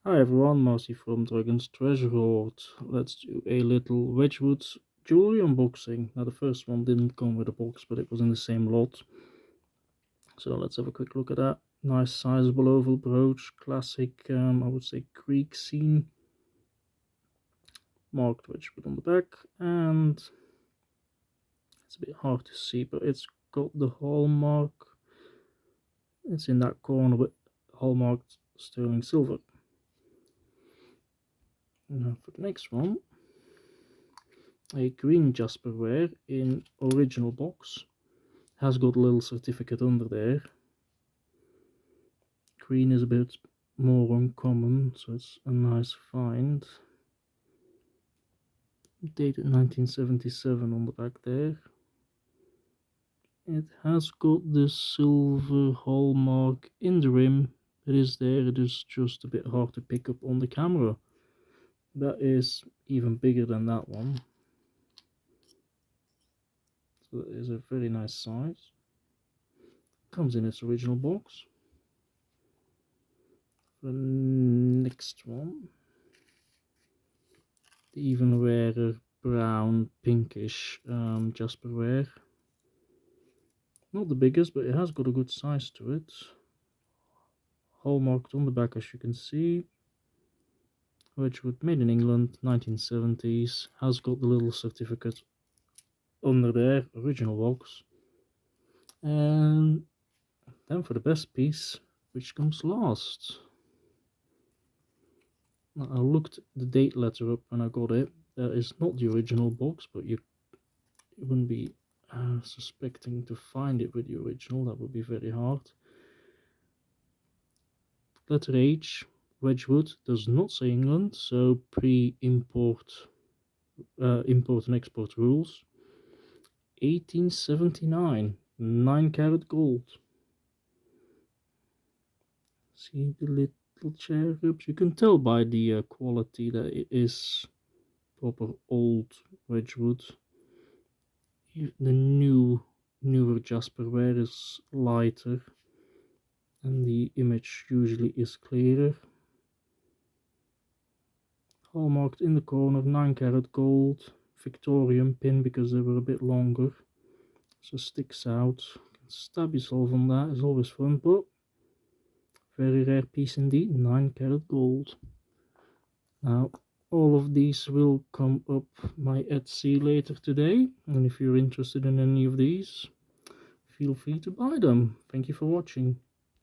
Hi everyone, Marcy from Dragon's Treasure Hoard. Let's do a little Wedgwood jewelry unboxing. Now the first one didn't come with a box, but it was in the same lot. So let's have a quick look at that. Nice sizable oval brooch, classic, I would say Greek scene. Marked Wedgwood on the back, and it's a bit hard to see, but it's got the hallmark. It's in that corner with hallmarked sterling silver. Now for the next one, a green jasperware in original box. Has got a little certificate under there. Green is a bit more uncommon, so it's a nice find. Dated 1977 on the back there. It has got the silver hallmark in the rim. It is there, it is just a bit hard to pick up on the camera. That is even bigger than that one. So that is a very nice size. Comes in its original box. The next one, the even rarer brown pinkish jasperware. Not the biggest, but it has got a good size to it. Hallmarked on the back, as you can see. Wedgwood, made in England, 1970s. Has got the little certificate under there, original box. And then for the best piece, which comes last. Now, I looked the date letter up and I got it. That is not the original box, but you wouldn't be suspecting to find it with the original. That would be very hard. Letter H, Wedgwood, does not say England, so pre-import, import and export rules. 1879, 9-carat gold. See the little cherubs? You can tell by the quality that it is proper old Wedgwood. The newer jasperware is lighter, and the image usually is clearer. Hallmarked in the corner, 9-carat gold, Victorian pin because they were a bit longer, so sticks out. Stab yourself on that is always fun, but very rare piece indeed, 9-carat gold. Now all of these will come up my Etsy later today, and if you're interested in any of these, feel free to buy them. Thank you for watching.